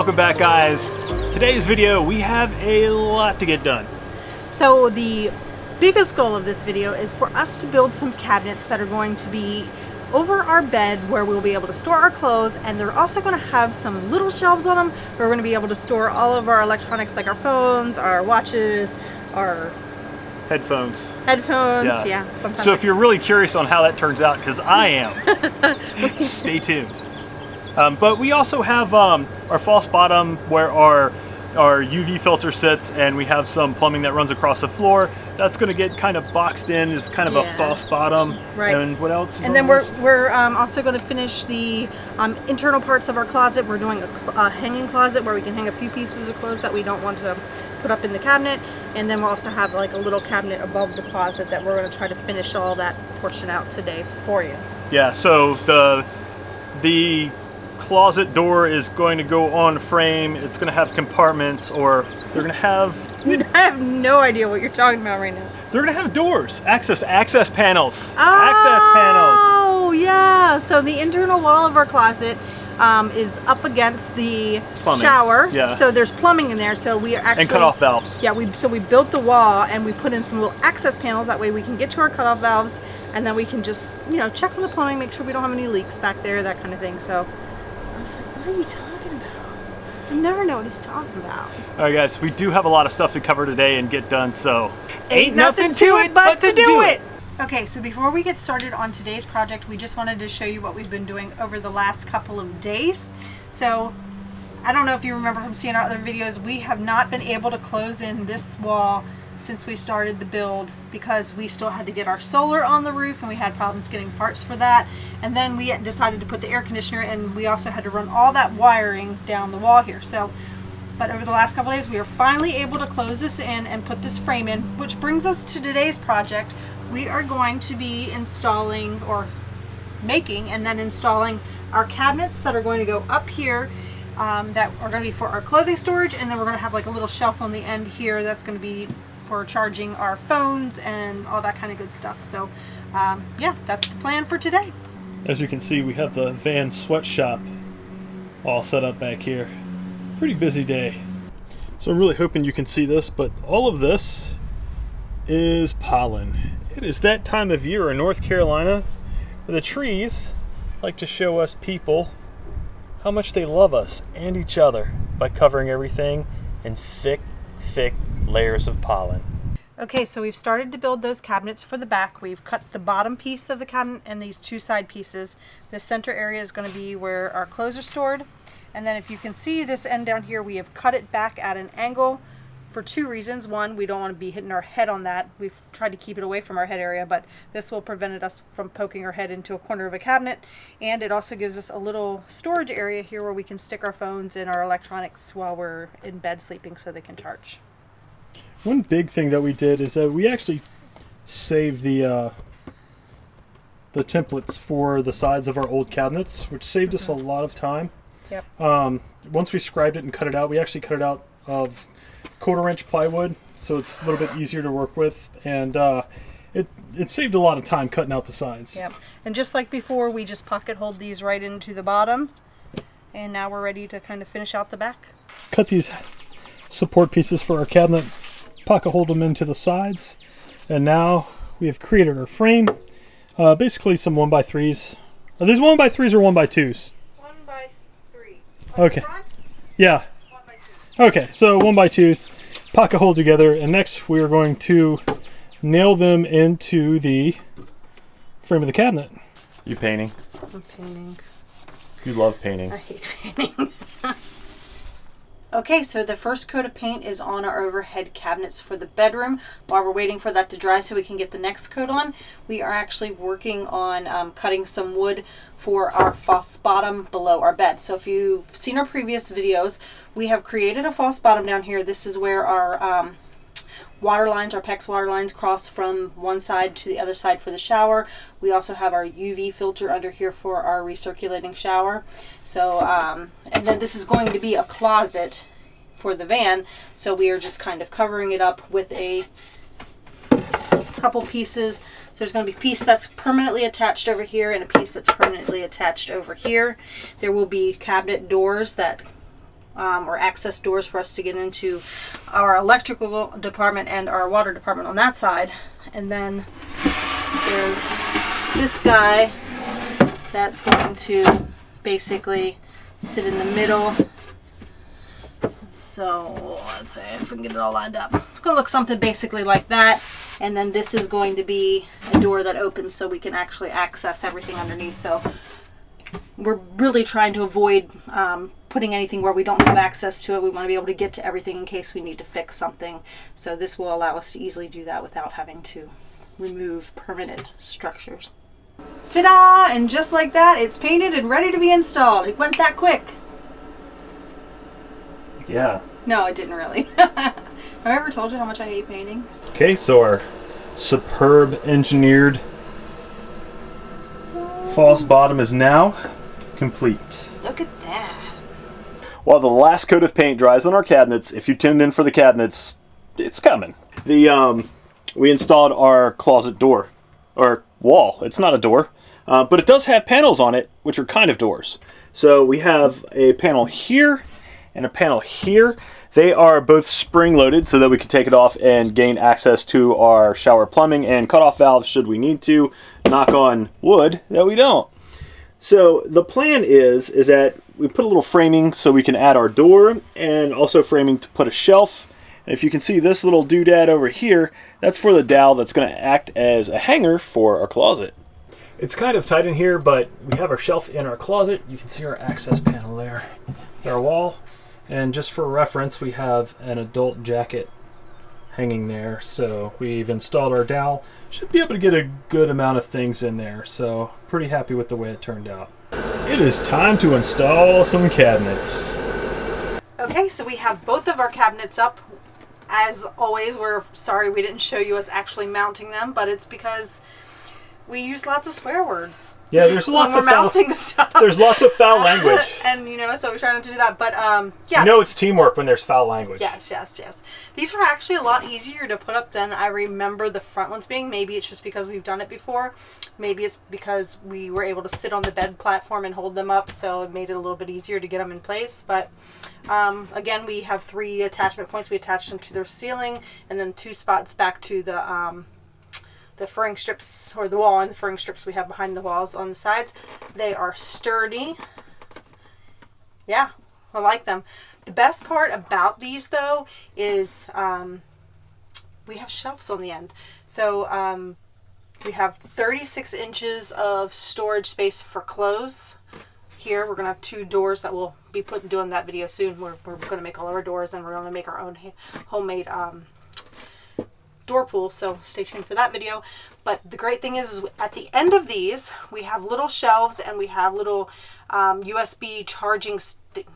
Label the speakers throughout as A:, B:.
A: Welcome back, guys. Today's video, we have a lot to get done.
B: So the biggest goal of this video is for us to build some cabinets that are going to be over our bed where we'll be able to store our clothes, and they're also going to have some little shelves on them where we're going to be able to store all of our electronics, like our phones, our watches, our
A: Headphones,
B: yeah. Sometimes.
A: So if you're really curious on how that turns out, because I am, stay tuned. But we also have our false bottom where our UV filter sits, and we have some plumbing that runs across the floor. That's going to get kind of boxed in as kind of a false bottom.
B: Right.
A: And what else?
B: And then we're also going to finish the internal parts of our closet. We're doing a hanging closet where we can hang a few pieces of clothes that we don't want to put up in the cabinet. And then we'll also have like a little cabinet above the closet that we're going to try to finish all that portion out today for you.
A: Yeah, so the closet door is going to go on frame. It's going to have compartments, or they're going to have...
B: I have no idea what you're talking about right now.
A: They're going to have doors, access panels.
B: Oh, yeah. So the internal wall of our closet is up against the
A: plumbing.
B: Shower.
A: Yeah.
B: So there's plumbing in there. So we are actually...
A: And cutoff valves.
B: Yeah, we built the wall and we put in some little access panels. That way we can get to our cutoff valves, and then we can just, check on the plumbing, make sure we don't have any leaks back there, that kind of thing. So I was like, what are you talking about? I never know what he's talking about.
A: All right, guys, we do have a lot of stuff to cover today and get done, so
B: ain't nothing to it but to do it. Okay, so before we get started on today's project, we just wanted to show you what we've been doing over the last couple of days. So I don't know if you remember from seeing our other videos, we have not been able to close in this wall since we started the build because we still had to get our solar on the roof, and we had problems getting parts for that. And then we decided to put the air conditioner, and we also had to run all that wiring down the wall here. But over the last couple of days, we are finally able to close this in and put this frame in, which brings us to today's project. We are going to be installing, or making and then installing, our cabinets that are going to go up here, that are going to be for our clothing storage, and then we're going to have like a little shelf on the end here that's going to be for charging our phones and all that kind of good stuff. So yeah, that's the plan for today.
A: As you can see, we have the van sweatshop all set up back here. Pretty busy day. So I'm really hoping you can see this, but all of this is pollen. It is that time of year in North Carolina where the trees like to show us people how much they love us and each other by covering everything in thick layers of pollen.
B: Okay, so we've started to build those cabinets for the back. We've cut the bottom piece of the cabinet and these two side pieces. The center area is going to be where our clothes are stored. And then if you can see this end down here, we have cut it back at an angle for two reasons. One, we don't want to be hitting our head on that. We've tried to keep it away from our head area, but this will prevent us from poking our head into a corner of a cabinet. And it also gives us a little storage area here where we can stick our phones and our electronics while we're in bed sleeping so they can charge.
A: One big thing that we did is that we actually saved the templates for the sides of our old cabinets, which saved us a lot of time.
B: Yep.
A: Once we scribed it and cut it out, we actually cut it out of 1/4-inch plywood, so it's a little bit easier to work with, and it saved a lot of time cutting out the sides.
B: Yep. And just like before, we just pocket hold these right into the bottom, and now we're ready to kind of finish out the back.
A: Cut these support pieces for our cabinet, pocket hold them into the sides, and now we have created our frame. Basically some 1x3s. Are these 1x3s or 1x2s?
B: 1x3.
A: Okay. Yeah.
B: 1x2.
A: Okay, so 1x2s, pocket hold together, and next we are going to nail them into the frame of the cabinet. You painting?
B: I'm painting.
A: You love painting.
B: I hate painting. Okay, so the first coat of paint is on our overhead cabinets for the bedroom. While we're waiting for that to dry so we can get the next coat on, we are actually working on cutting some wood for our false bottom below our bed. So if you've seen our previous videos, we have created a false bottom down here. This is where our water lines, our PEX water lines, cross from one side to the other side for the shower. We also have our UV filter under here for our recirculating shower. So, and then this is going to be a closet for the van. So we are just kind of covering it up with a couple pieces. So there's going to be a piece that's permanently attached over here and a piece that's permanently attached over here. There will be cabinet doors that or access doors for us to get into our electrical department and our water department on that side. And then there's this guy that's going to basically sit in the middle. So let's see if we can get it all lined up. It's going to look something basically like that. And then this is going to be a door that opens so we can actually access everything underneath. So we're really trying to avoid putting anything where we don't have access to it. We want to be able to get to everything in case we need to fix something. So this will allow us to easily do that without having to remove permanent structures. Ta-da! And just like that, it's painted and ready to be installed. It went that quick.
A: Yeah.
B: No, it didn't really. Have I ever told you how much I hate painting?
A: Okay, so our superb engineered false bottom is now complete.
B: Look at that.
A: While the last coat of paint dries on our cabinets, if you tuned in for the cabinets, it's coming. We installed our closet door, or wall. It's not a door, but it does have panels on it, which are kind of doors. So we have a panel here and a panel here. They are both spring-loaded so that we can take it off and gain access to our shower plumbing and cutoff valves should we need to. Knock on wood that we don't. So the plan is that we put a little framing so we can add our door, and also framing to put a shelf. And if you can see this little doodad over here, that's for the dowel that's going to act as a hanger for our closet. It's kind of tight in here, but we have our shelf in our closet. You can see our access panel there, our wall. And just for reference, we have an adult jacket hanging there. So we've installed our dowel. Should be able to get a good amount of things in there. So pretty happy with the way it turned out. It is time to install some cabinets.
B: Okay, so we have both of our cabinets up. As always, we're sorry we didn't show you us actually mounting them, but it's because we use lots of swear words.
A: Yeah, there's lots of
B: mounting stuff.
A: There's lots of foul language.
B: And so we try not to do that. But yeah.
A: You know it's teamwork when there's foul language.
B: Yes. These were actually a lot easier to put up than I remember the front ones being. Maybe it's just because we've done it before. Maybe it's because we were able to sit on the bed platform and hold them up, so it made it a little bit easier to get them in place. But again, we have 3 attachment points. We attached them to their ceiling, and then 2 spots back to the furring strips, or the wall and the furring strips we have behind the walls on the sides. They are sturdy. Yeah, I like them. The best part about these, though, is we have shelves on the end. So we have 36 inches of storage space for clothes. Here we're going to have 2 doors that we'll be doing that video soon. We're going to make all of our doors, and we're going to make our own homemade door pool, so stay tuned for that video. But the great thing is at the end of these we have little shelves, and we have little USB charging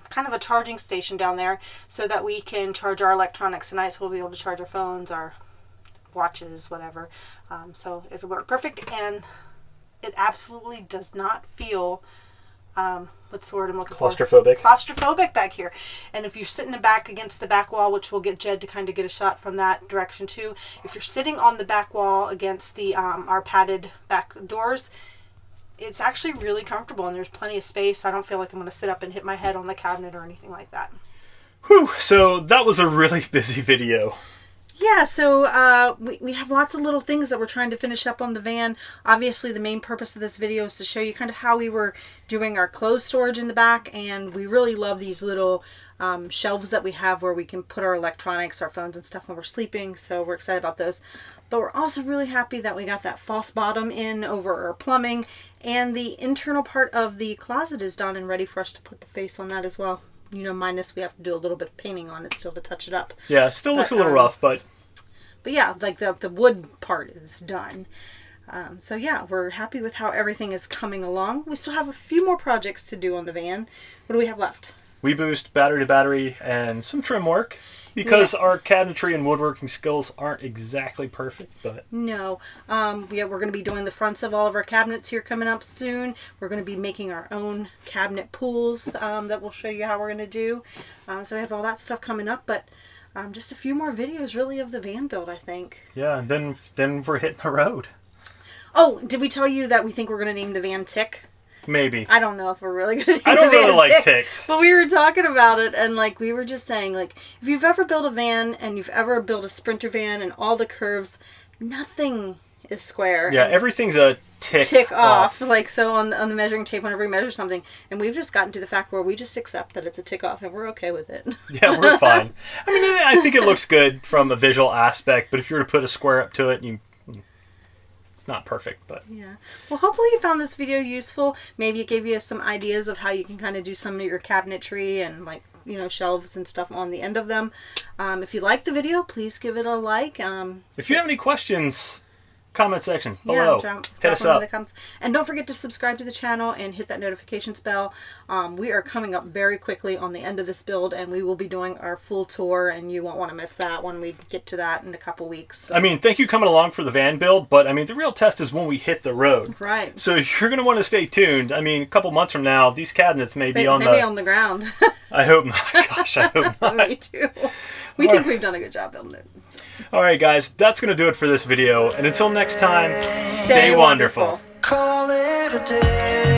B: kind of a charging station down there, so that we can charge our electronics tonight. So we'll be able to charge our phones, our watches, whatever. So it'll work perfect, and it absolutely does not feel what's the word I'm looking for? Claustrophobic back here. And if you're sitting back against the back wall, which we'll get Jed to kind of get a shot from that direction too. If you're sitting on the back wall against the our padded back doors, it's actually really comfortable, and there's plenty of space. I don't feel like I'm going to sit up and hit my head on the cabinet or anything like that.
A: Whew, so that was a really busy video.
B: Yeah, so we have lots of little things that we're trying to finish up on the van. Obviously, the main purpose of this video is to show you kind of how we were doing our clothes storage in the back, and we really love these little shelves that we have where we can put our electronics, our phones and stuff when we're sleeping, so we're excited about those. But we're also really happy that we got that false bottom in over our plumbing, and the internal part of the closet is done and ready for us to put the face on that as well. Minus we have to do a little bit of painting on it still to touch it up.
A: Yeah, it still looks a little rough, but
B: yeah, like the wood part is done. So yeah, we're happy with how everything is coming along. We still have a few more projects to do on the van. What do we have left?
A: We boost battery to battery and some trim work, because our cabinetry and woodworking skills aren't exactly perfect, but
B: no. We're going to be doing the fronts of all of our cabinets here coming up soon. We're going to be making our own cabinet pools that we'll show you how we're going to do. So we have all that stuff coming up, but just a few more videos really of the van build, I think.
A: Yeah, and then we're hitting the road.
B: Oh, did we tell you that we think we're going to name the van Tick?
A: Maybe.
B: I don't know if we're really going to
A: I don't really like ticks.
B: But we were talking about it, and like we were just saying, like, if you've ever built a van and you've ever built a Sprinter van and all the curves, nothing is square.
A: Yeah, everything's a tick
B: off. Like, so on the measuring tape, whenever we measure something, and we've just gotten to the fact where we just accept that it's a tick off and we're okay with it.
A: Yeah, we're fine. I mean, I think it looks good from a visual aspect, but if you were to put a square up to it, it's not perfect, but...
B: Yeah. Well, hopefully you found this video useful. Maybe it gave you some ideas of how you can kind of do some of your cabinetry and, like, you know, shelves and stuff on the end of them. If you liked the video, please give it a like.
A: If you have any questions... comment section below. Hit us up.
B: And don't forget to subscribe to the channel and hit that notifications bell. We are coming up very quickly on the end of this build, and we will be doing our full tour, and you won't want to miss that when we get to that in a couple weeks. So.
A: I mean, thank you coming along for the van build, but I mean, the real test is when we hit the road.
B: Right.
A: So you're going to want to stay tuned. I mean, a couple months from now, these cabinets may be on
B: the ground.
A: I hope not. Gosh, I hope not.
B: Me too. We think we've done a good job building it.
A: Alright guys, that's going to do it for this video. And until next time, stay wonderful.
C: Call it a day.